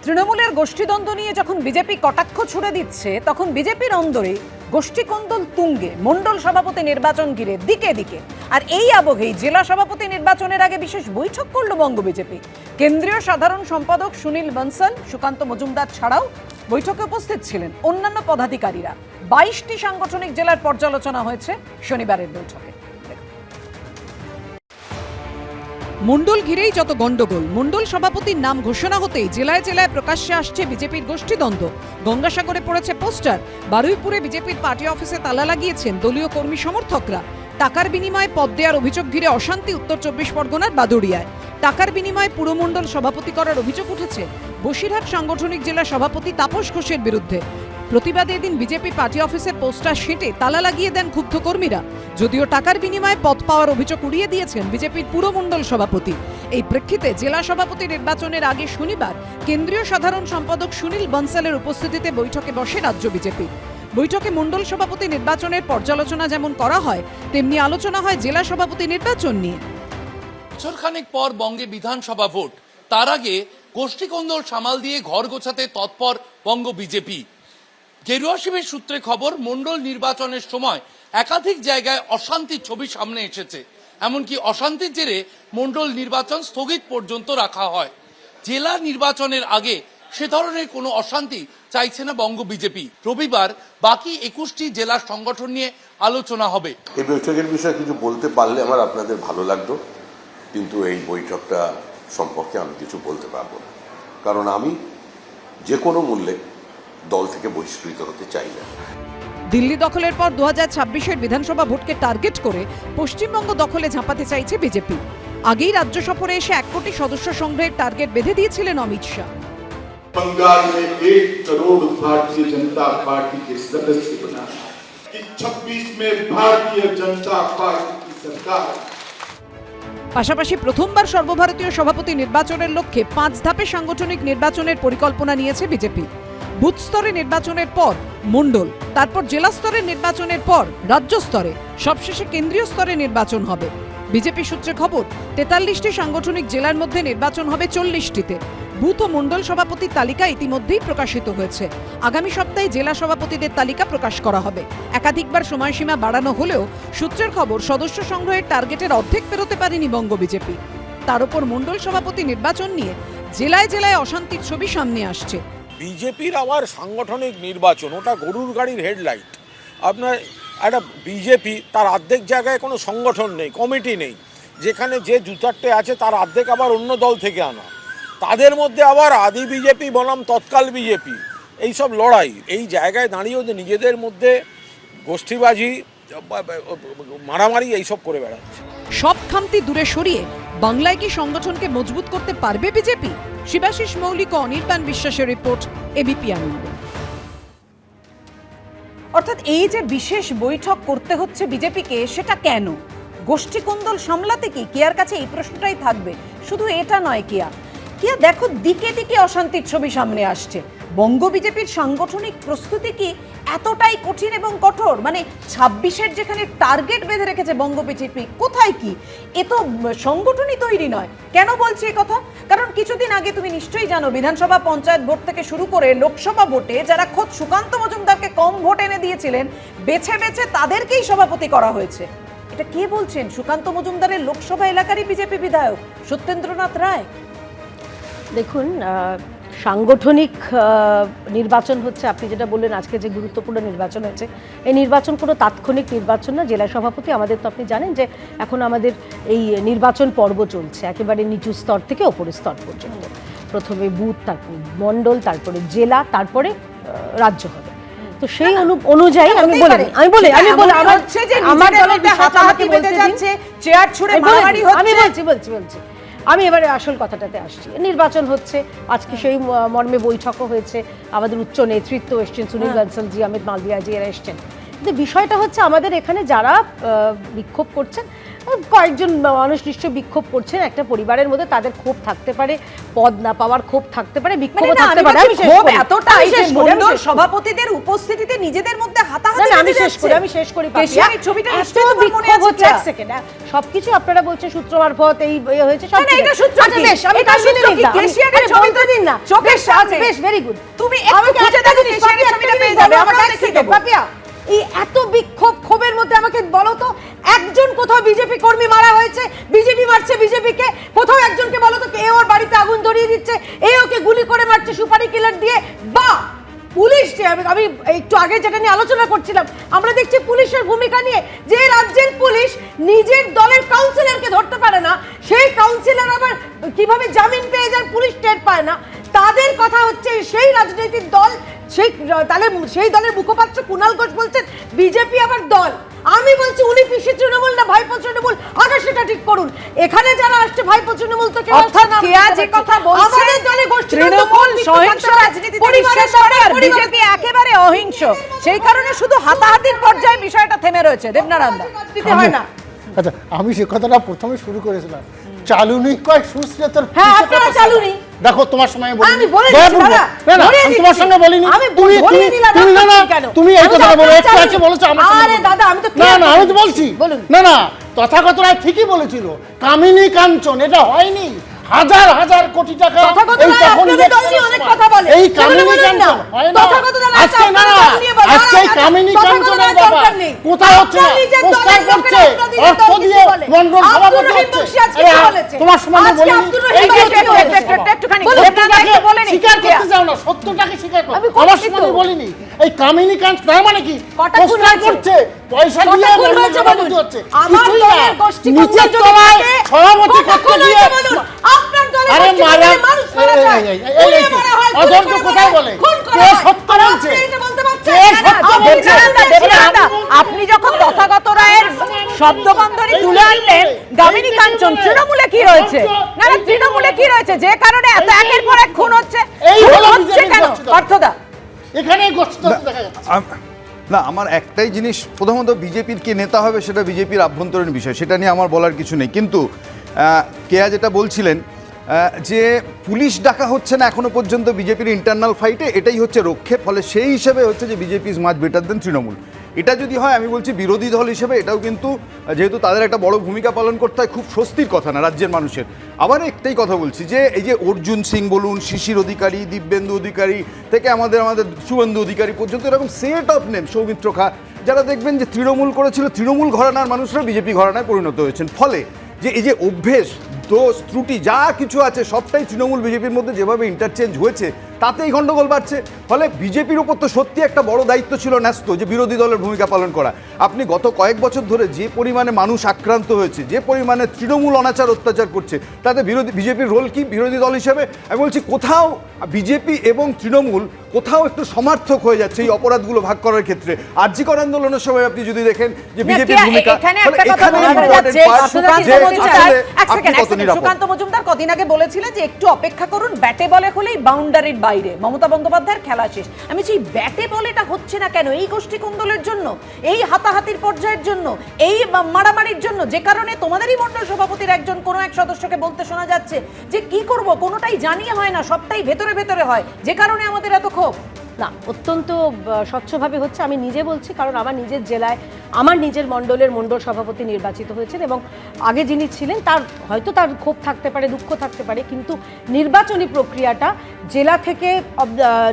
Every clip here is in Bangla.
তৃণমূলের গোষ্ঠীদ্বন্দ্ব নিয়ে যখন বিজেপি কটাক্ষ ছুড়ে দিচ্ছে তখন বিজেপির অন্দরে গোষ্ঠীকন্দল তুঙ্গে মণ্ডল সভাপতি নির্বাচন ঘিরে দিকে দিকে। আর এই আবহেই জেলা সভাপতি নির্বাচনের আগে বিশেষ বৈঠক করল বঙ্গ বিজেপি। কেন্দ্রীয় সাধারণ সম্পাদক সুনীল বনসল, সুকান্ত মজুমদার ছাড়াও বৈঠকে উপস্থিত ছিলেন অন্যান্য পদাধিকারীরা। 22টি সাংগঠনিক জেলার পর্যালোচনা হয়েছে শনিবারের বৈঠকে। মণ্ডল ঘিরেই যত গন্ডগোল। মণ্ডল সভাপতির নাম ঘোষণা হতেই জেলায় জেলায় প্রকাশ্যে আসছে বিজেপির গোষ্ঠীদ্বন্দ্ব। গঙ্গাসাগরে পড়েছে পোস্টার, বারুইপুরে বিজেপির পার্টি অফিসে তালা লাগিয়েছেন দলীয় কর্মী সমর্থকরা। টাকার বিনিময়ে পদ দেওয়ার অভিযোগ ঘিরে অশান্তি উত্তর 24 পরগনার বাদুড়িয়ায়। টাকার বিনিময়ে পুরমণ্ডল সভাপতি করার অভিযোগ উঠেছে বসিরহাট সাংগঠনিক জেলা সভাপতি তাপস ঘোষের বিরুদ্ধে। প্রতিবাদে এদিন বিজেপি পার্টি অফিসের পোস্টার সেঁটে তালা লাগিয়ে দেন ক্ষুব্ধ কর্মীরা। যদিও টাকার বিনিময়ে পদ পাওয়ার অভিযোগ উড়িয়ে দিয়েছেন বিজেপির পুরমণ্ডল সভাপতি। এই প্রেক্ষিতে জেলা সভাপতি নির্বাচনের আগে শনিবার কেন্দ্রীয় সাধারণ সম্পাদক সুনীল বনসলের উপস্থিতিতে বৈঠকে বসে রাজ্য বিজেপি। বৈঠকে মণ্ডল সভাপতি নির্বাচনের পর্যালোচনা যেমন করা হয়, তেমনি আলোচনা হয় জেলা সভাপতি নির্বাচন নিয়ে। বছরখানেক পর বঙ্গে বিধানসভা ভোট, তার আগে গোষ্ঠীকন্দল সামাল দিয়ে ঘর গোছাতে তৎপর বঙ্গ বিজেপি। গেরুয়া শিবির সূত্রে খবর, মণ্ডল নির্বাচনের সময় একাধিক জায়গায় অশান্তির ছবি সামনে এসেছে। এমনকি অশান্তির জেরে মণ্ডল নির্বাচন স্থগিত পর্যন্ত রাখা হয়। জেলা নির্বাচনের আগে সে ধরনের কোনো অশান্তি চাইছে না বঙ্গ বিজেপি। রবিবার বাকি 21টি জেলার সংগঠন নিয়ে আলোচনা হবে। এই বৈঠকের বিষয়ে কিছু বলতে পারলে আমার আপনাদের ভালো লাগতো, কিন্তু এই বৈঠকটা সম্পর্কে আমি কিছু বলতে পারবো না, কারণ আমি যে কোনো মূল্যে দল থেকে বহিষ্কৃত হতে চাই না। দিল্লি দখলের পর 2026-এর বিধানসভা ভোটকে টার্গেট করে পশ্চিমবঙ্গ দখলে ঝাঁপাতে চাইছে বিজেপি। আগেই রাজ্য সফরে এসে 1 কোটি সদস্য সংগ্রহের টার্গেট বেঁধে দিয়েছিলেন অমিত শাহ। बंगाल में 1 करोड़ भारतीय जनता पार्टी के सदस्य बनाना, 26 में भारतीय जनता पार्टी की सरकार। পাশাপাশি প্রথমবার সর্বভারতীয় সভাপতি নির্বাচনের লক্ষ্যে 5 ধাপে সাংগঠনিক নির্বাচনের পরিকল্পনা নিয়েছে বিজেপি। বুথ স্তরে নির্বাচনের পর মণ্ডল, তারপর জেলা স্তরের নির্বাচনের পর রাজ্য স্তরে, সবশেষে কেন্দ্রীয় স্তরে নির্বাচন হবে। বিজেপি সূত্রে খবর, 43টি সাংগঠনিক জেলার মধ্যে নির্বাচন হবে 40টিতে। বুথ ও মণ্ডল সভাপতির তালিকা ইতিমধ্যেই প্রকাশিত হয়েছে। আগামী সপ্তাহে জেলা সভাপতিদের তালিকা প্রকাশ করা হবে। একাধিকবার সময়সীমা বাড়ানো হলেও সূত্রের খবর, সদস্য সংগ্রহের টার্গেটের অর্ধেক পেরোতে পারেনি বঙ্গ বিজেপি। তার উপর মণ্ডল সভাপতি নির্বাচন নিয়ে জেলায় জেলায় অশান্তির ছবি সামনে আসছে। বিজেপির আবার সাংগঠনিক নির্বাচন, ওটা গরুর গাড়ির হেডলাইট। আপনার একটা বিজেপি, তার অর্ধেক জায়গায় কোনো সংগঠন নেই, কমিটি নেই, যেখানে যে 2-4টে আছে তার অর্ধেক আবার অন্য দল থেকে আনা। তাদের মধ্যে আবার আদি বিজেপি বনাম তৎকাল বিজেপি, এইসব লড়াই। এই জায়গায় দাঁড়িয়েও যে নিজেদের মধ্যে গোষ্ঠীবাজি, মারামারি এইসব করে বেড়াচ্ছে। সব খামতি দূরে সরিয়ে বাংলায় কি সংগঠনকে মজবুত করতে পারবে বিজেপি? শিবাশিস মৌলিক ও অনির্বাণ বিশ্বাসের রিপোর্ট, এবিপি আনন্দ। অর্থাৎ এই যে বিশেষ বৈঠক করতে হচ্ছে বিজেপিকে, সেটা কেন? গোষ্ঠীকন্দল সামলাতে কি? কেয়ার কাছে এই প্রশ্নটাই থাকবে। শুধু এটা নয়, কেয়া দেখো দিকে দিকে অশান্তির ছবি সামনে আসছে। বঙ্গ বিজেপির সাংগঠনিক প্রস্তুতি কি এতটাই কঠিন এবং কঠোর? মানে 26-এর যেখানে টার্গেট বেঁধে রেখেছে বঙ্গ বিজেপি, কোথায় কি? এ তো সংগঠনই তৈরি নয়। কেন বলছি এই কথা? কারণ কিছুদিন আগে তুমি নিশ্চয়ই জানো, বিধানসভা পঞ্চায়েত ভোট থেকে শুরু করে লোকসভা ভোটে যারা খোদ সুকান্ত মজুমদারকে কম ভোট এনে দিয়েছিলেন, বেছে বেছে তাদেরকেই সভাপতি করা হয়েছে। এটা কে বলছেন? সুকান্ত মজুমদারের লোকসভা এলাকারই বিজেপি বিধায়ক সত্যেন্দ্রনাথ রায়। দেখুন, সাংগঠনিক নির্বাচন হচ্ছে, আপনি যেটা বললেন আজকে যে গুরুত্বপূর্ণ নির্বাচন হয়েছে, এই নির্বাচন কোনো তাৎক্ষণিক নির্বাচন না। জেলা সভাপতি আমাদের, তো আপনি জানেন যে এখন আমাদের এই নির্বাচন পর্ব চলছে একেবারে নিচু স্তর থেকে ওপরের স্তর পর্যন্ত। প্রথমে বুথ, তারপর মণ্ডল, তারপরে জেলা, তারপরে রাজ্য হবে। তো সেই অনুযায়ী আমি বলি আমার বলছি আমি এবারে আসল কথাটাতে আসছি। নির্বাচন হচ্ছে, আজকে সেই মর্মে বৈঠকও হয়েছে, আমাদের উচ্চ নেতৃত্ব এসছেন, সুনীল বনসলজি, অমিত মালভিয়াজি, এরা এসছেন। কিন্তু বিষয়টা হচ্ছে, আমাদের এখানে যারা বিক্ষোভ করছেন কয়েকজন মানুষ নিশ্চয়ই বিক্ষোভ করছেন, একটা পরিবারের মধ্যে তাদের ক্ষোভ থাকতে পারে, পদ না পাওয়ার ক্ষোভ থাকতে পারে, বিক্ষোভ থাকতে পারে। আমি শেষ করি, এতটাই যে আমি শেষ করি, মণ্ডল সভাপতিদের উপস্থিতিতে নিজেদের মধ্যে হাতাহাতি না, না, আমি বেঁধে শেষ করি, যাচ্ছে। আমি শেষ করি। কেশিয়ানির ছবিটা এত নিশ্চয়ই তোমার মনে বিক্ষোভ আছে হচ্ছে, কিয়া? এক সেকেন্ড, সবকিছু আপনারা বলছেন সূত্র মারফত এই হয়েছে সব। না, না, এটা সূত্র আচ্ছা, কি? বেশ, আমি এটা কাজ সূত্র কি? নিলাম। কেশিয়ানির আরে ছবি বলতে দিন না, চোখের বেশ, সামনে। বেশ, ভেরি গুড। তুমি একটু খুঁজে দেখো, কেশিয়ানির ছবিটা পেয়ে যাবে, আমার দেখিয়ে দেবো। পাপিয়া, এই এত বিক্ষোভ ক্ষোভের মধ্যে আমাকে বলো তো, একজন কোথাও বিজেপি কর্মী মারা হয়েছে, বিজেপি মারছে বিজেপিকে, কোথাও একজনকে বলো তো এ ওর বাড়িতে আগুন ধরিয়ে দিচ্ছে, এ ওকে গুলি করে মারছে সুপারি কিলার দিয়ে, বা পুলিশ যে আমি একটু আগে যেটা নিয়ে আলোচনা করছিলাম, আমরা দেখছি পুলিশের ভূমিকা নিয়ে, যে রাজ্যের পুলিশ নিজের দলের কাউন্সিলরকে ধরতে পারে না, সেই কাউন্সিলর আবার কিভাবে জামিন পেয়ে যায় পুলিশ টের পায় না, তাদের কথা হচ্ছে সেই রাজনৈতিক দল, সেই তাহলে সেই দলের মুখপাত্র কুণাল ঘোষ বলছেন বিজেপি আবার দল, আমি বলছি উনি পিসি তৃণমূল না ভাইপো তৃণমূল, আগে সেটা ঠিক করুন। এখানে যারা আসছে ভাইপো তৃণমূল তো কেউ অর্থাৎ কেয়া যে কথা বলছে, আমাদের দলে গোষ্ঠী তৃণমূল সহিংস রাজনীতিতে বিশ্বাস করে আর বিজেপি একেবারে অহিংস, সেই কারণে শুধু হাতাহাতির পর্যায়ে বিষয়টা থেমে রয়েছে। দেবনারায়ণ দা, দিতে হয় না। আচ্ছা, আমি সে কথাটা প্রথমে শুরু করেছিলাম, চালুনি কয় সুশ্রী তোর হ্যাঁ, পিছে আপনারা কত চালুনি। দেখো তোমার সময় আমি বলে দিচ্ছি দাদা, আমি তোমার সঙ্গে বলিনি, আমি তুমি বলিয়ে দিলাম, তুমি না না কেন? তুমি এই আমি তো কথাটা বলে আপনার একটু চালুনি। আছে বলেছো আমার সঙ্গে আরে বলো। দাদা, আমি তো না না আমি তো clear বলছি বলুন। না না তথাগত রায় ঠিকই বলেছিল, কামিনী কাঞ্চন এটা হয়নি, হাজার হাজার কোটি টাকা তথাগত এই রায় তখন আপনাদের দল নিয়ে অনেক কথা বলে, এই সেগুলো কামিনী বলুন না। কাঞ্চন হয় না, তথাগত রায় আজকে না আপনাদের দল নিয়ে বলে, আজকে এই আচ্ছা, কামিনী তথাগত কাঞ্চনের রায় বাবা দরকার নেই। কোথায় হচ্ছে না, আপনার নিজের পোস্টার দলের করছে, লোকেরা আপনাদের অর্থ দল দিয়ে কিছু বলে। মন্ডল আব্দুর সভাপতি রহিম হচ্ছে। বক্সী আজকে আরে, কি বলেছে? তোমার সময় আজকে বলিনি, আব্দুর রহিম এই যে বক্সী কি বলেছে? একটুখানি বলুন, দেবনারায়ণ দা বলে নিন। স্বীকার কেয়া। করতে যাও না, সত্যটাকে স্বীকার করো। আমি আমার করছি সময় তো। আমি বলিনি, এই কামিনী কাঞ্চ তার মানে কি কটা খুন পোস্টার হয়েছে? করছে, পয়সা কটা দিয়ে খুন মন্ডল হয়েছে সভাপতি বলুন? হচ্ছে, আমার কিছুই না। দলের গোষ্ঠী নিচের কন্দল যদি তলায় থাকে, সভাপতি কটা খুন করতে গিয়ে হয়েছে বলুন? আপনার দলের আরে গোষ্ঠী মারা কন্দলে মানুষ মারা যায়, পুড়িয়ে মারা হয়, খুন অধৈর্য করে কোথায় মারা বলে, হয়, খুন করা কে হয়। সত্য আর বলছে, আপনি এটা বলতে পারছেন? কে না, না, সত্য আপনি বলছে? জানেন না, দেবনারায়ণ দা, আমি- আপনি যখন তথাগত রায়ের শব্দবন্ধনী তুলে আনলেন, গামিনী কাঞ্চন, তৃণমূলে কি রয়েছে? না না, তৃণমূলে কি রয়েছে যে কারণে এত একের পর এক খুন হচ্ছে? এই খুন হলো হচ্ছে বিজেপির কেন? গোষ্ঠী। অর্থদা, এখানে গোষ্ঠী দেখা যাচ্ছে। না, আমার একটাই জিনিস, প্রথমত বিজেপির কে নেতা হবে সেটা বিজেপির আভ্যন্তরীণ বিষয়, সেটা নিয়ে আমার বলার কিছু নেই, কিন্তু কেয়া যেটা বলছিলেন যে পুলিশ ডাকা হচ্ছে না এখনো পর্যন্ত বিজেপির ইন্টারনাল ফাইটে, এটাই হচ্ছে রক্ষে, ফলে সেই হিসেবে হচ্ছে যে বিজেপি ইজ মাচ বেটার দেন তৃণমূল। এটা যদি হয়, আমি বলছি বিরোধী দল হিসেবে এটাও কিন্তু, যেহেতু তাদের একটা বড় ভূমিকা পালন করতে হয়, খুব স্বস্তির কথা না রাজ্যের মানুষের। আবার একটাই কথা বলছি যে এই যে অর্জুন সিং বলুন, শিশির অধিকারী, দিব্যেন্দু অধিকারী থেকে আমাদের শুভেন্দু অধিকারী পর্যন্ত এরকম সেট অফ নেম, সৌমিত্র খা, যারা দেখবেন যে তৃণমূল করেছিল, তৃণমূল ঘরানার মানুষরা বিজেপি ঘরানায় পরিণত হয়েছেন, ফলে যে এই যে অভ্যেস, দোষ ত্রুটি যা কিছু আছে সবটাই তৃণমূল বিজেপির মধ্যে যেভাবে ইন্টারচেঞ্জ হয়েছে তাতেই গণ্ডগোল বাড়ছে। ফলে বিজেপির উপর তো সত্যি একটা বড় দায়িত্ব ছিল ন্যস্ত, যে বিরোধী দলের ভূমিকা পালন করা। আপনি গত কয়েক বছর ধরে যে পরিমাণে মানুষ আক্রান্ত হয়েছে, যে পরিমাণে তৃণমূল অনাচার অত্যাচার করছে, তাতে বিজেপির রোল কি বিরোধী দল হিসেবে? আমি বলছি কোথাও বিজেপি এবং তৃণমূল কোথাও একটু সমার্থক হয়ে যাচ্ছে এই অপরাধগুলো ভাগ করার ক্ষেত্রে। আরজিকর আন্দোলনের সময় আপনি যদি দেখেন যে বিজেপির ভূমিকা, এখানে ফলে একটা কথা এখানে বলা important যাচ্ছে, part সুকান্ত যে মজুমদার, আসলে এক আপনি সেকেন্ড, কত নিরাপদ। সুকান্ত মজুমদার কদিন আগে বলেছিলেন যে একটু অপেক্ষা করুন, ব্যাটে বলে হলেই বাউন্ডারির বাইরে, মমতা বন্দ্যোপাধ্যায়ের খেলা শেষ। আমি সেই ব্যাটে বলেটা হচ্ছে না কেন? এই গোষ্ঠী কুন্দলের জন্য, এই হাতাহাতির পর্যায়ের জন্য, এই মারামারির জন্য, যে কারণে তোমাদেরই মণ্ডল সভাপতির একজন কোনো এক সদস্যকে বলতে শোনা যাচ্ছে যে কি করব, কোনোটাই জানিয়ে হয় না, সবটাই ভেতরে ভেতরে হয়, যে কারণে আমাদের এত ক্ষোভ। না, অত্যন্ত স্বচ্ছভাবে হচ্ছে, আমি নিজে বলছি, কারণ আমার নিজের জেলায় আমার নিজের মণ্ডলের মণ্ডল সভাপতি নির্বাচিত হয়েছেন, এবং আগে যিনি ছিলেন তার হয়তো তার ক্ষোভ থাকতে পারে, দুঃখ থাকতে পারে, কিন্তু নির্বাচনী প্রক্রিয়াটা জেলা থেকে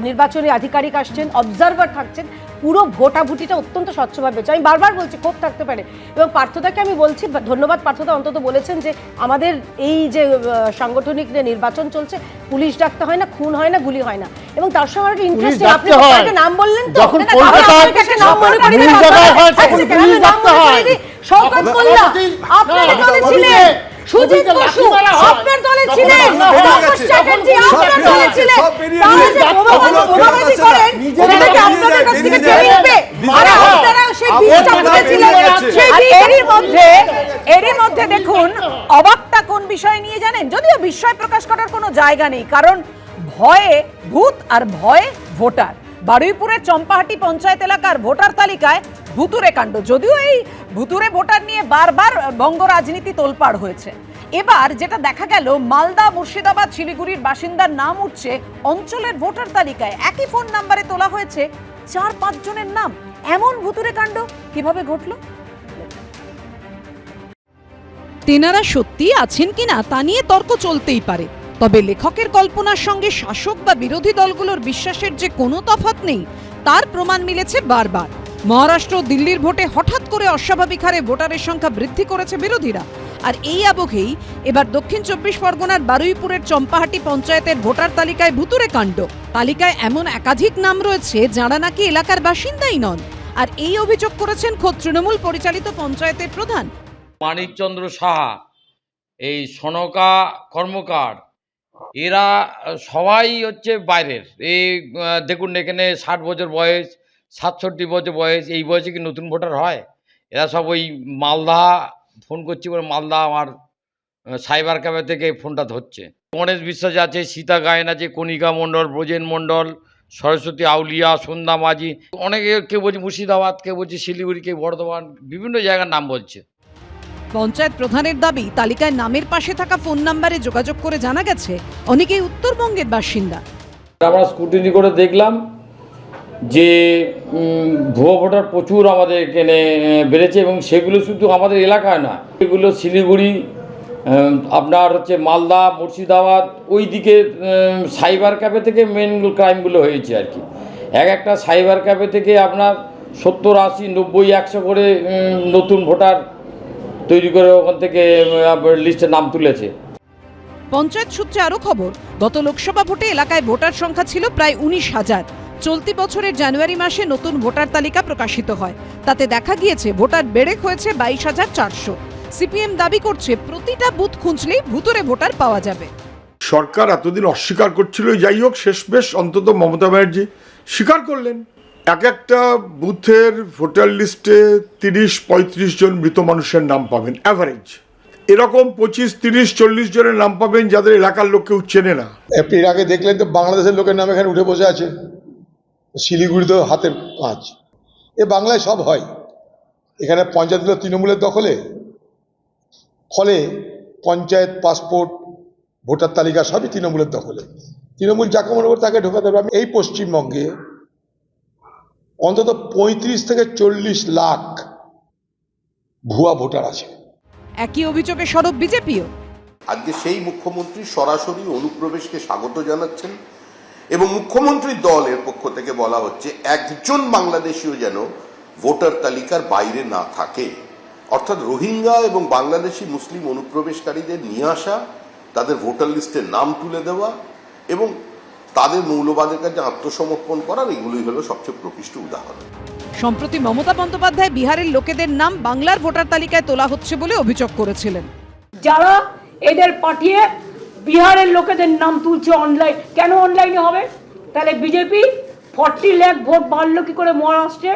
নির্বাচনী আধিকারিক আসছেন, অবজারভার থাকছেন, পুরো ভোটাভুটিটা অত্যন্ত স্বচ্ছভাবে হচ্ছে। আমি বারবার বলছি ক্ষোভ থাকতে পারে, এবং পার্থদাকে আমি বলছি ধন্যবাদ, পার্থদা অন্তত বলেছেন যে আমাদের এই যে সাংগঠনিক যে নির্বাচন চলছে, পুলিশ ডাকতে হয় না, খুন হয় না, গুলি হয় না, এবং তার সঙ্গে একটা ইন্টারেস্টিং, আপনি একটা নাম বললেন তো, যখন না, না, কলকাতায় আপনাকে একটা নাম মনে করিয়ে দিই, পুলিশ ডাকা হয়, তখন এক সেকেন্ড, পুলিশ আমি নাম ডাকতে মনে হয়। করিয়ে দিই, শওকত মোল্লা আপনার দলে ছিলেন, সুজিত বসু আপনার দলে ছিলেন, পঙ্কজ চ্যাটার্জি আপনার দলে ছিলেন, তাহলে যে বোমাবাজি করেন সেটাকে আপনাদের কাছ থেকে জেনে নেবে, আর আপনারা সেই বীজটা বুঝেছিলেন, সেই এরই মধ্যে দেখুন অবাকটা কোন বিষয় নিয়ে জানেন? যদিও বিস্ময় প্রকাশ করার কোনো জায়গা নেই, কারণ ভয়ে ভূত আর ভয়ে ভোটার। বারুইপুরের চম্পাহাটি পঞ্চায়েত এলাকার ভোটার তালিকায় ভুতুরে কাণ্ড। যদিও এই ভুতুরে ভোটার নিয়ে বারবার বঙ্গ রাজনীতি তোলপাড় হয়েছে, এবার যেটা দেখা গেল মালদা, মুর্শিদাবাদ, শিলিগুড়ির বাসিন্দার নাম উঠছে অঞ্চলের ভোটার তালিকায়। একই ফোন নাম্বারে তোলা হয়েছে 4-5 জনের নাম। এমন ভুতুরে কাণ্ড কিভাবে ঘটলো? তেনারা সত্যি আছেন কিনা তা নিয়ে তর্ক চলতেই পারে, তবে লেখকের কল্পনার সঙ্গে শাসক বা বিরোধী দলগুলোর বিশ্বাসের যে কোনো তফাৎ নেই তার প্রমাণ মিলেছে বারবার। মহারাষ্ট্র, দিল্লির ভোটে হঠাৎ করে অস্বাভাবিক হারে ভোটারের সংখ্যা বৃদ্ধি করেছে বিরোধীরা। আর এই আবহেই এবার দক্ষিণ 24 পরগনার বারুইপুরের চম্পাহাটি পঞ্চায়েতের ভোটার তালিকায় ভুতুরে কাণ্ড। তালিকায় এমন একাধিক নাম রয়েছে যারা নাকি এলাকার বাসিন্দাই নন। আর এই অভিযোগ করেছেন খোদ তৃণমূল পরিচালিত পঞ্চায়েতের প্রধান মানিকচন্দ্র সাহা, এই সনকা কর্মকার, এরা সবাই হচ্ছে বাইরের। এই দেখুন এখানে 60 বছর বয়স, 67 বছর বয়স, এই বয়সে কি নতুন ভোটার হয়? এরা সব ওই মালদা ফোন করছি বলে মালদা আমার সাইবার ক্যাফে থেকে ফোনটা ধরছে। গণেশ বিশ্বাস আছে, সীতা গায়েন আছে, কণিকা মণ্ডল, ব্রজেন মণ্ডল, সরস্বতী আউলিয়া, সন্ধ্যা মাঝি, অনেকে কেউ বলছে মুর্শিদাবাদ, কেউ বলছে শিলিগুড়ি, কেউ বর্ধমান, বিভিন্ন জায়গার নাম বলছে। পঞ্চায়েত প্রধানের দাবি, তালিকায় নামের পাশে থাকা ফোন নাম্বারে যোগাযোগ করে জানা গেছে অনেকেই উত্তরবঙ্গের বাসিন্দা। আমরা স্ক্রুটিনি করে দেখলাম যে ভুয়ো ভোটার প্রচুর আমাদের এখানে বেড়েছে, এবং সেগুলো শুধু আমাদের এলাকায় না, এগুলো শিলিগুড়ি, আপনার হচ্ছে মালদা, মুর্শিদাবাদ, ওই দিকে সাইবার ক্যাফে থেকে মেন ক্রাইমগুলো হয়েছে আর কি। একটা সাইবার ক্যাফে থেকে আপনার 70, 80, 90, 100 করে নতুন ভোটার তৈরি করে ওখান থেকে লিস্টে নাম তুলেছে। পঞ্চায়েত সূত্রে আরো খবর, গত লোকসভা ভোটে এলাকায় ভোটার সংখ্যা ছিল প্রায় 19,000। চলতি বছরের জানুয়ারি মাসে নতুন ভোটার তালিকা প্রকাশিত হয়, তাতে দেখা গিয়েছে ভোটার বেড়ে হয়েছে 22,400। সিপিএম দাবি করছে প্রতিটা বুথ খুঁজলেই ভুতুরে ভোটার পাওয়া যাবে। সরকার এতদিন অস্বীকার করছিল, যাই হোক শেষমেশ অন্তত মমতা ব্যানার্জি স্বীকার করলেন। একটা বুথের ভোটার লিস্টে 30-35 জন মৃত মানুষের নাম পাবেন অ্যাভারেজ। এরকম 25, 30, 40 জনের নাম পাবেন যাদের এলাকার লোক কেউ চেনে না। এর আগে দেখলেন তো বাংলাদেশের লোকের নাম এখানে উঠে বসে আছে, শিলিগুড়িতে হাতের পাঁচ। এ বাংলায় সব হয়। এখানে পঞ্চায়েতগুলো তৃণমূলের দখলে, ফলে পঞ্চায়েত, পাসপোর্ট, ভোটার তালিকা সবই তৃণমূলের দখলে। তৃণমূল যাকে মনে করে তাকে ঢোকাতে হবে। এই পশ্চিমবঙ্গে অন্তত 35 থেকে 40 লাখ ভুয়া ভোটার আছে। একই অভিযোগে সরব বিজেপিও। আজকে সেই মুখ্যমন্ত্রী সরাসরি অনুপ্রবেশকে স্বাগত জানাচ্ছেন, এবং মুখ্যমন্ত্রীর দলের পক্ষ থেকে বলা হচ্ছে একজন বাংলাদেশিও যেন ভোটার তালিকার বাইরে না থাকে। অর্থাৎ রোহিঙ্গা এবং বাংলাদেশি মুসলিম অনুপ্রবেশকারীদের নিয়ে আসা, তাদের ভোটার লিস্টে নাম তুলে দেওয়া এবং তাদের মৌলবাদের কাছে আত্মসমর্পণ করার, এগুলোই হলো সবচেয়ে প্রকৃষ্ট উদাহরণ। সম্প্রতি মমতা বন্দ্যোপাধ্যায় বিহারের লোকেদের নাম বাংলার ভোটার তালিকায় তোলা হচ্ছে বলে অভিযোগ করেছিলেন। যারা এদের পাঠিয়ে বিহারের লোকেদের নাম তুলছে অনলাইন, কেন অনলাইনে হবে? তাহলে বিজেপি 40 লাখ ভোট বাড়লো কি করে মহারাষ্ট্রে?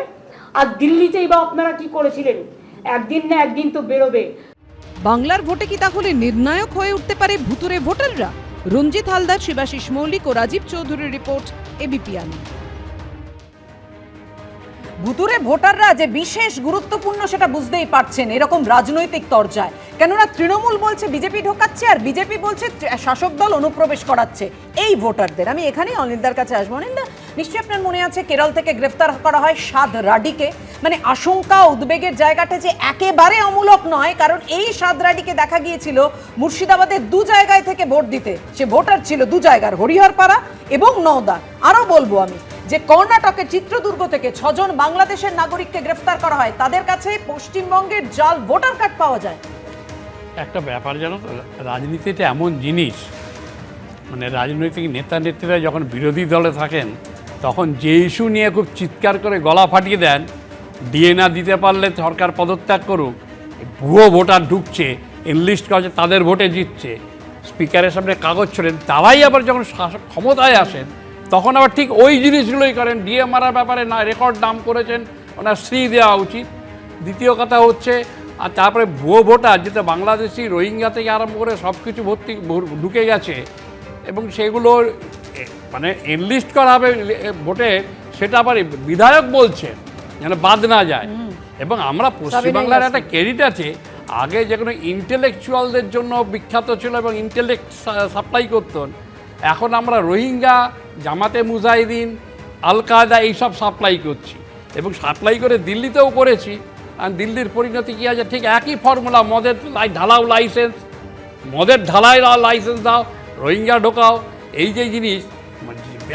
আর দিল্লিতেই বা আপনারা কি করেছিলেন? একদিন না একদিন তো বেরোবে। বাংলার ভোটে কি তাহলে নির্ণায়ক হয়ে উঠতে পারে ভুতুরে ভোটাররা? রঞ্জিত হালদার, শিবাশিস মৌলিক ও রাজীব চৌধুরীর রিপোর্ট, এবিপি আনন্দ। ভুতুরে ভোটাররা যে বিশেষ গুরুত্বপূর্ণ সেটা বুঝতেই পারছেন এরকম রাজনৈতিক তরজায়। কেননা তৃণমূল বলছে বিজেপি ঢোকাচ্ছে, আর বিজেপি বলছে শাসক দল অনুপ্রবেশ করাচ্ছে এই ভোটারদের। আমি এখানেই অনিন্দার কাছে আসবো। অনিন্দা, নিশ্চয়ই আপনার মনে আছে কেরল থেকে গ্রেফতার করা হয় 7 রাডিকে। মানে আশঙ্কা, উদ্বেগের জায়গাটা যে একেবারে অমূলক নয়, কারণ এই 7 রাডিকে দেখা গিয়েছিল মুর্শিদাবাদের 2 জায়গায় থেকে ভোট দিতে। সে ভোটার ছিল 2 জায়গার, হরিহরপাড়া এবং নওদা। আরও বলবো আমি যে কর্ণাটকের চিত্রদুর্গ থেকে 6 জন বাংলাদেশের নাগরিককে গ্রেফতার করা হয়, তাদের কাছে পশ্চিমবঙ্গের জাল ভোটার কার্ড পাওয়া যায়। একটা ব্যাপার জানো তো, রাজনীতিটা এমন জিনিস, মানে রাজনৈতিক নেতা নেত্রীরা যখন বিরোধী দলে থাকেন তখন যে ইস্যু নিয়ে খুব চিৎকার করে গলা ফাটিয়ে দেন, ডিএ না দিতে পারলে সরকার পদত্যাগ করুক, ভুয়ো ভোটার ঢুকছে, এনলিস্ট করছে, তাদের ভোটে জিতছে, স্পিকারের সামনে কাগজ ছোড়েন, তারাই আবার যখন ক্ষমতায় আসেন তখন আবার ঠিক ওই জিনিসগুলোই করেন। ডিএ মারার ব্যাপারে না রেকর্ড নাম করেছেন, ওনার শ্রী দেওয়া উচিত। দ্বিতীয় কথা হচ্ছে, আর তারপরে ভুয়ো ভোটার যেটা বাংলাদেশি, রোহিঙ্গা থেকে আরম্ভ করে সব কিছু ঢুকে গেছে, এবং সেগুলো মানে এনলিস্ট করা হবে ভোটে, সেটা আবার বিধায়ক বলছে যেন বাদ না যায়। এবং আমরা পশ্চিমবাংলার একটা ক্রেডিট আছে, আগে যে কোনো ইন্টেলেকচুয়ালদের জন্য বিখ্যাত ছিল এবং ইন্টেলেক্ট সাপ্লাই করতেন, এখন আমরা রোহিঙ্গা, জামাতে মুজাহিদিন, আল কায়দা এইসব সাপ্লাই করছি এবং সাপ্লাই করে দিল্লিতেও করেছি। আর দিল্লির পরিণতি কী আছে, ঠিক একই ফর্মুলা, মদের ঢালাও লাইসেন্স, মদের ঢালাই লাইসেন্স দাও, রোহিঙ্গা ঢোকাও, এই যে জিনিস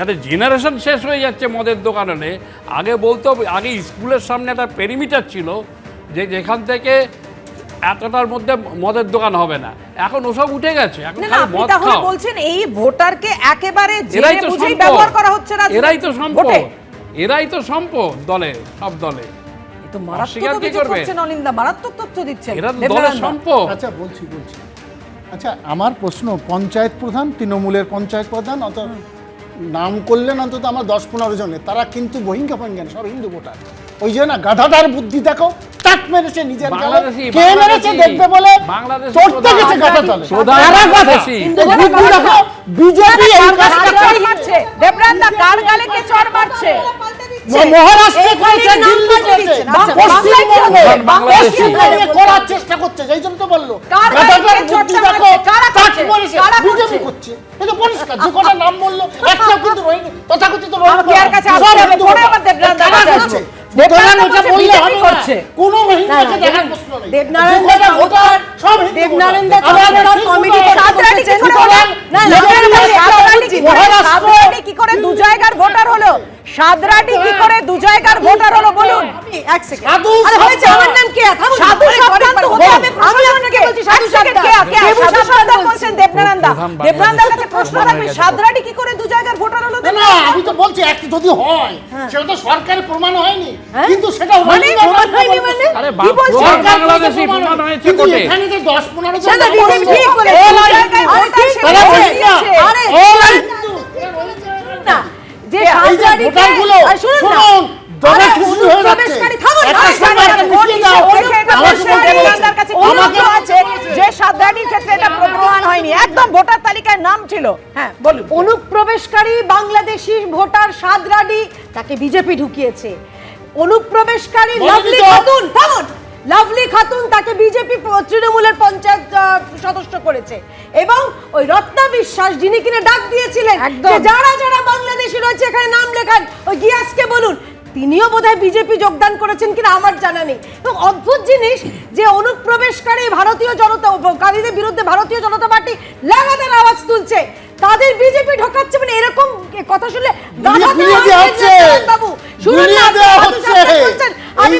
একটা জেনারেশন শেষ হয়ে যাচ্ছে মদের দোকানে। আগে বলতো, আগে স্কুলের সামনে একটা পেরিমিটার ছিল যে যেখান থেকে এতটার মধ্যে মদের দোকান হবে না, এখন ওসব উঠে গেছে। এখন খালি মদ খাও। বলছেন এই ভোটারকে একেবারে এরাই তো বুঝেই ব্যবহার করা হচ্ছে না, এরাই তো সম্পদ, এরাই তো সম্পদ দলে, সব দলে। তো মারাত্মক অভিযোগ করছেন অনিন্দা, মারাত্মক তথ্য দিচ্ছেন, এরা দলের সম্পদ। আচ্ছা বলছি আচ্ছা, আমার প্রশ্ন, পঞ্চায়েত প্রধান, তৃণমূলের পঞ্চায়েত প্রধান, অত নাম করলেন অন্তত আমার 10-15 জনের, তারা কিন্তু বহিঙ্গা ফহিঙ্গা সব হিন্দু ভোটার। ওই যে না গাধাটার বুদ্ধি দেখো, টাক মেরেছে নিজের গালে, কে মেরেছে দেখবে বলে চড়তে গেছে গাধা তলে। বুদ্ধি দেখো, বিজেপি এই কাজটা করছে। দেবরান্দা কার গালে কে চড় মারছে? মহারাষ্ট্রে করেছে, দিল্লি করেছে, পশ্চিমবঙ্গে করার চেষ্টা করছে, সেই জন্য তো বললো গাধাটার বুদ্ধি দেখো, টাক মেরেছে বিজেপি করছে। এই তো পরিষ্কার, যে কটা নাম বললো একটা কিন্তু রোহিঙ্গা, তথাকথিত রোহিঙ্গা কাছে আসতে হবে, পরে আবার দেবরান্দা কাছে আসবে। দেবনারায়ণ ওটা বললে হবে না, কোনো রোহিঙ্গাকে দেখার প্রশ্ন নেই। দেবনারায়ণ ভোটার সব দেবনারায়ণ দা কমিটি সাদরাটি কি করে, না সাদরাটি কি করে দু জায়গার ভোটার হলো? সাদরাটি কি করে দু জায়গার ভোটার হলো বলুন? এক সেকেন্ড, আরে হয়েছে, আমার নাম কে? সাধু শব্দ হতে হবে, আমি আপনাকে বলছি সাধু শব্দ কে? সাধু শব্দ বলছেন দেবনারায়ণদা, দেবনারায়ণদার কাছে প্রশ্ন রাখবে, সাদরাটি কি করে দু জায়গার ভোটার হলো? না আমি তো বলছি একটা যদি হয় সেটা তো সরকারের প্রমাণ হয়নি, কিন্তু সেটা মানে প্রমাণ হয়নি মানে কি বলছেন? বাংলাদেশে প্রমাণ হয়েছে কিন্তু কোটে। এখানে যে 10-15 জন সেটা বিজেপি ঠিক করে আরে না যে সাদরাটি ভোটারগুলো শুনুন, দলে খুশি হয়ে যাচ্ছে, একটা সময় মিশিয়ে দাও, দেবনারায়ণদার কাছে অনুরোধ আছে যে সাদরাটির ক্ষেত্রে এটা প্রমাণ হয়নি, একদম ভোটার তালিকায় নাম ছিল। হ্যাঁ বলুন। অনুপ্রবেশকারী বাংলাদেশি ভোটার সাদরাটি, তাকে বিজেপি ঢুকিয়েছে। অনুপ্রবেশকারী লাভলি খাতুন, থামুন, লাভলি খাতুন, তাকে বিজেপি তৃণমূলের পঞ্চায়েত সদস্য করেছে। এবং ওই রত্না বিশ্বাস, যিনি কিনা ডাক দিয়েছিলেন যে যারা যারা বাংলাদেশি রয়েছে এখানে নাম লেখান, ওই গিয়াসকে বলুন, তিনিও বোধহয় বিজেপি যোগদান করেছেন কিনা আমার জানা নেই। এবং অদ্ভুত জিনিস যে অনুপ্রবেশকারী ভারতীয় জনতাকারীদের বিরুদ্ধে ভারতীয় জনতা পার্টি লাগাতার আওয়াজ তুলছে, তাদের বিজেপি ঢোকাচ্ছে, মানে এরকম কথা শুনলে বাবু শুনুন না, আমি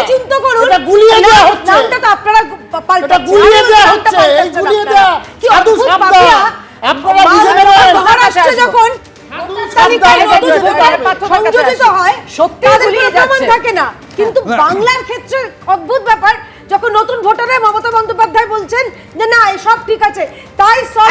চিন্তা করুন, নামটা তো আপনারা মহারাষ্ট্রে যখন সংযোজিত হয় সত্যি থাকে না, কিন্তু বাংলার ক্ষেত্রে অদ্ভুত ব্যাপার, যখন নতুন ভোটারে মমতা বন্দ্যোপাধ্যায় বলছেন যে না সব ঠিক আছে, তাই সব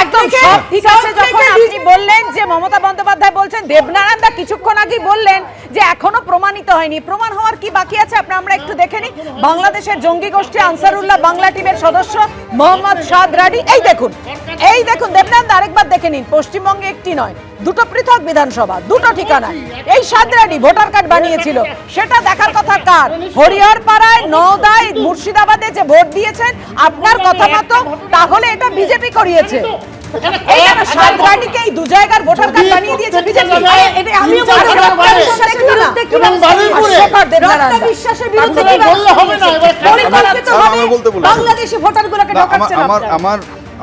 ঠিক আছে। যখন আপনি বললেন যে মমতা বন্দ্যোপাধ্যায় বলছেন, দেবনারায়ণদা কিছুক্ষণ আগে বললেন যে এখনো প্রমাণিত হয়নি, প্রমাণ হওয়ার কি বাকি আছে আমরা একটু দেখে নিই। বাংলাদেশের জঙ্গি গোষ্ঠী আনসারুল্লাহ বাংলা টিমের সদস্য মোহাম্মদ সাদরাটি, এই দেখুন দেবনারায়ণদা আরেকবার দেখে নিন, পশ্চিমবঙ্গে একটি নয়, দুটো পৃথক বিধানসভা, দুটো ঠিকানায় এই সাদরাটি ভোটার কার্ড বানিয়েছিল, সেটা দেখার কথা কার? হরিহরপাড়ায়, নওদায়, মুর্শিদাবাদে যে ভোট দিয়েছেন আপনার কথা মতো, তাহলে এটা বিজেপি করিয়েছে। সাদরাটিকে এই দু জায়গার ভোটার কার্ড বানিয়ে দিয়েছে বিজেপি। আমিও বিশ্বাসের বিরুদ্ধে বাংলাদেশি ভোটারগুলোকে ঢোকাচ্ছেন।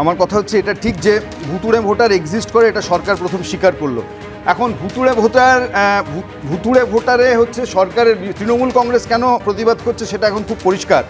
আমার কথা হচ্ছে এটা ঠিক যে ভুতুড়ে ভোটার এক্সিস্ট করে, এটা সরকার প্রথম স্বীকার করলো। এখন ভুতুড়ে ভোটারে হচ্ছে সরকারের, তৃণমূল কংগ্রেস কেন প্রতিবাদ করছে সেটা এখন খুব পরিষ্কার।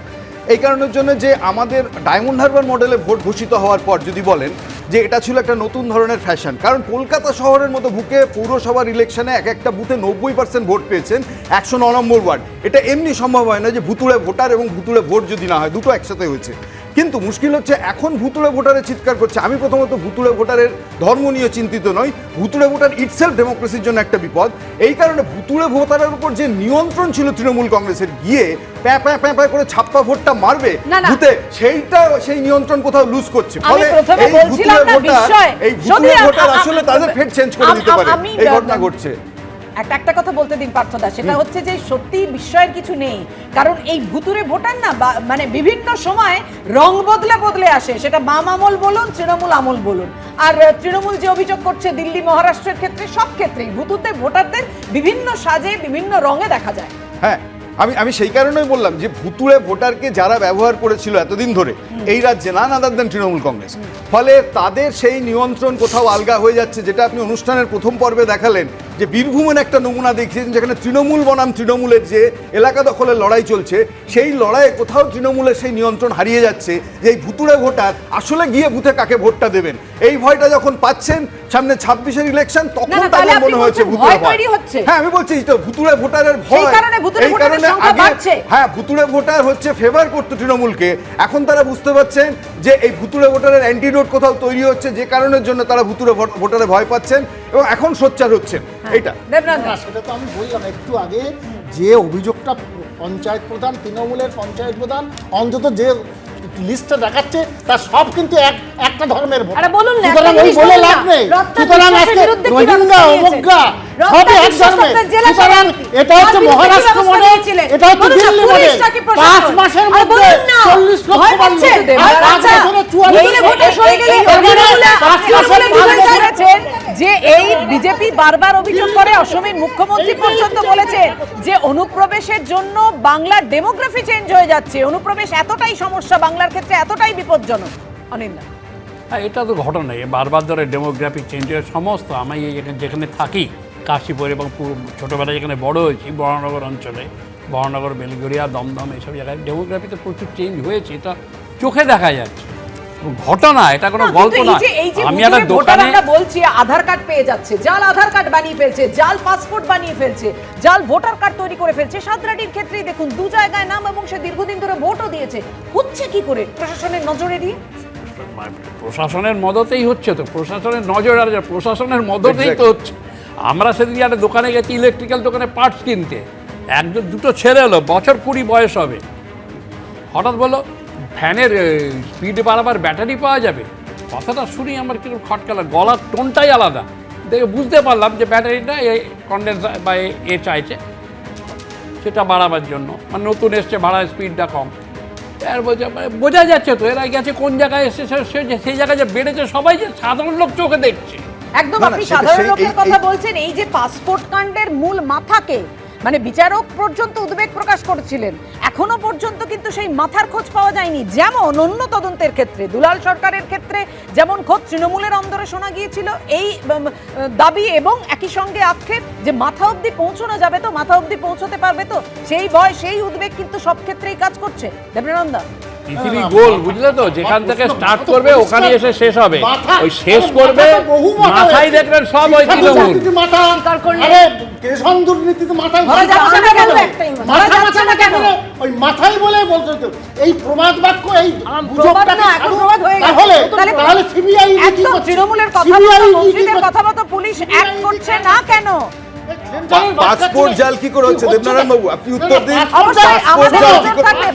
এই কারণের জন্য যে আমাদের ডায়মন্ড হারবার মডেলে ভোট ঘোষিত হওয়ার পর যদি বলেন যে এটা ছিল একটা নতুন ধরনের ফ্যাশন, কারণ কলকাতা শহরের মতো বুকে পৌরসভার ইলেকশনে একটা বুথে 90% ভোট পেয়েছেন 109 নম্বর ওয়ার্ড। এটা এমনি সম্ভব হয় না যে ভুতুড়ে ভোটার এবং ভুতুড়ে ভোট যদি না হয়, দুটো একসাথে হয়েছে। কিন্তু মুশকিল হচ্ছে এখন ভুতুড়ে ভোটারের চিৎকার করছে। আমি প্রথমত ভুতুড়ে ভোটারের ধর্ম নিয়ে চিন্তিত নই, ভুতুড়ে ভোটার ইটসেলফ ডেমোক্রেসির জন্য একটা বিপদ। এই কারণে ভুতুড়ে ভোটারের উপর যে নিয়ন্ত্রণ ছিল তৃণমূল কংগ্রেসের, গিয়ে প্যাঁ করে ছাপ্পা ভোটটা মারবে বুথে, সেই নিয়ন্ত্রণ কোথাও লুজ করছে। ফলে এই ভুতুড়ে ভোটার আসলে তাদের ফের চেঞ্জ করে দিতে পারে, এই ঘটনা ঘটছে। একটা কথা বলতে দিন পার্থদা, সেটা হচ্ছে যে সত্যি বিস্ময়ের কিছু নেই, কারণ এই ভুতুরে ভোটার না মানে বিভিন্ন সময় রং বদলে আসে, সেটা বাম আমল বলুন তৃণমূল আমল বলুন। আর তৃণমূল যে অভিযোগ করছে দিল্লি মহারাষ্ট্রের ক্ষেত্রে, সব ক্ষেত্রেই ভুতুতে ভোটারদের বিভিন্ন সাজে বিভিন্ন রঙে দেখা যায়। হ্যাঁ, আমি সেই কারণেই বললাম যে ভুতুড়ে ভোটারকে যারা ব্যবহার করেছিল এতদিন ধরে এই রাজ্যে, নান আদার দেন তৃণমূল কংগ্রেস, ফলে তাদের সেই নিয়ন্ত্রণ কোথাও আলগা হয়ে যাচ্ছে। যেটা আপনি অনুষ্ঠানের প্রথম পর্বে দেখালেন যে বীরভূমের একটা নমুনা দেখিয়েছেন, যেখানে তৃণমূল বনাম তৃণমূলের যে এলাকা দখলের লড়াই চলছে, সেই লড়াইয়ে কোথাও তৃণমূলের সেই নিয়ন্ত্রণ হারিয়ে যাচ্ছে। যে এই ভুতুড়ে ভোটার আসলে গিয়ে বুথে কাকে ভোটটা দেবেন এই ভয়টা যখন পাচ্ছেন, সামনে 26-এর ইলেকশন, তখন তাদের মনে হয়েছে ভুতুড়ে ভয়। হ্যাঁ, আমি বলছি তো ভুতুড়ে ভোটারের ভয়, এই কারণে আগে হ্যাঁ ভুতুড়ে ভোটার হচ্ছে ফেভার করতো তৃণমূলকে, এখন তারা বুঝতে পারছেন যে এই ভুতুড়ে ভোটারের অ্যান্টিডোট কোথাও তৈরি হচ্ছে, যে কারণের জন্য তারা ভুতুড়ে ভোটারে ভয় পাচ্ছেন এবং এখন সোচ্চার হচ্ছেন। এটা সেটা তো আমি বললাম একটু আগে, যে অভিযোগটা পঞ্চায়েত প্রধান, তৃণমূলের পঞ্চায়েত প্রধান অন্তত যে লিস্টটা দেখাচ্ছে তার সব কিন্তু একটা ধর্মের ভোট। বলুন না, সুতরাং ওই বলে লাভ নেই। সুতরাং আজকে রোহিঙ্গা অবজ্ঞা সবই এক ধর্মের। সুতরাং এটা হচ্ছে মহারাষ্ট্র মডেল, এটা হচ্ছে দিল্লি মডেল। 5 মাসের মধ্যে 40 লক্ষ বাড়ছে, আর 5 বছরে 44 যে এই বিজেপি বারবার অভিযোগ করে, অসমের মুখ্যমন্ত্রী পর্যন্ত বলেছে যে অনুপ্রবেশের জন্য বাংলার ডেমোগ্রাফি চেঞ্জ হয়ে যাচ্ছে, অনুপ্রবেশ এতটাই সমস্যা বাংলার ক্ষেত্রে, এতটাই বিপজ্জনক। অনিন্দা, হ্যাঁ, এটা তো ঘটনাই, বারবার ধরে ডেমোগ্রাফি চেঞ্জের সমস্ত। আমি যেখানে থাকি কাশীপুর এবং ছোটোবেলায় যেখানে বড় হয়েছি বরানগর অঞ্চলে, বরানগর, বেলগড়িয়া, দমদম, এইসব জায়গায় ডেমোগ্রাফিতে প্রচুর চেঞ্জ হয়েছে, এটা চোখে দেখা যাচ্ছে। ঘটনা, এটা কোনো গল্প না। আমি একটা দোকানে বলছি আধার কার্ড পেয়ে যাচ্ছে, জাল আধার কার্ড বানিয়ে ফেলছে, জাল পাসপোর্ট বানিয়ে ফেলছে, জাল ভোটার কার্ড তৈরি করে ফেলছে। সাদরাটির ক্ষেত্রেই দেখুন, 2 জায়গায় নাম এবং সে দীর্ঘদিন ধরে ভোটও দিয়েছে। হচ্ছে কি করে? প্রশাসনের নজরে দিয়ে, প্রশাসনের মদতেই হচ্ছে তো, প্রশাসনের নজর আর প্রশাসনের মদতেই তো হচ্ছে। আমরা সেদিন একটা দোকানে গেছি, ইলেকট্রিক্যাল দোকানে পার্টস কিনতে, দুটো ছেলে এলো, বছর 20 বয়স হবে, হঠাৎ বললো ফ্যানের স্পিড বাড়াবার ব্যাটারি পাওয়া যাবে। কথাটা শুনি আমার কিছু খটকালা, গলার টোনটাই আলাদা, দেখে বুঝতে পারলাম যে ব্যাটারিটা এই কন্ডেন্সার বা এ চাইছে সেটা বাড়াবার জন্য, মানে নতুন এসছে, ভাড়ার স্পিডটা কম। আর বোঝা যাচ্ছে তো এরা গেছে কোন জায়গায় এসছে, সেই জায়গায় যে বেড়েছে সবাই, যে সাধারণ লোক চোখে দেখছে। একদম আপনি সাধারণ লোকের কথা বলছেন। এই যে পাসপোর্ট কাণ্ডের মূল মাথাকে, মানে বিচারক পর্যন্ত উদ্বেগ প্রকাশ করেছিলেন, এখনো পর্যন্ত কিন্তু সেই মাথার খোঁজ পাওয়া যায়নি। যেমন অন্য তদন্তের ক্ষেত্রে, দুলাল সরকারের ক্ষেত্রে যেমন খোঁজ তৃণমূলের অন্দরে শোনা গিয়েছিল, এই দাবি এবং একই সঙ্গে আক্ষেপ যে মাথা অবধি পৌঁছানো যাবে তো, মাথা অবধি পৌঁছতে পারবে তো, সেই ভয়, সেই উদ্বেগ কিন্তু সব ক্ষেত্রেই কাজ করছে। দেবনানন্দা, পৃথিবী গোল, বুঝলে তো, যেখান থেকে স্টার্ট করবে ওখানে এসে শেষ হবে, ওই শেষ করবে মাথায় দেখবেন সব ওই তৃণমূল। ওই মাথায় বলে বলতে এই প্রমাদ বাক্য, এই তাহলে সিবিআই তৃণমূলের কথাবার্তা পুলিশ এক করছে না কেন? পাসপোর্ট জাল কি করে হচ্ছে দেবনারায়ণ বাবু, আপনি উত্তর দিন।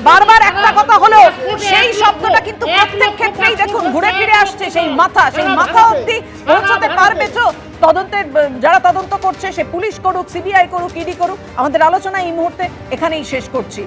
বারবার একটা কথা হলো, সেই শব্দটা কিন্তু প্রত্যেক ক্ষেত্রেই দেখুন ঘুরে ফিরে আসছে। সেই মাথা অবধি পৌঁছতে পারবে তো? তদন্তের যারা তদন্ত করছে, সে পুলিশ করুক, সিবিআই করুক, ইডি করুক। আমাদের আলোচনা এই মুহূর্তে এখানেই শেষ করছি।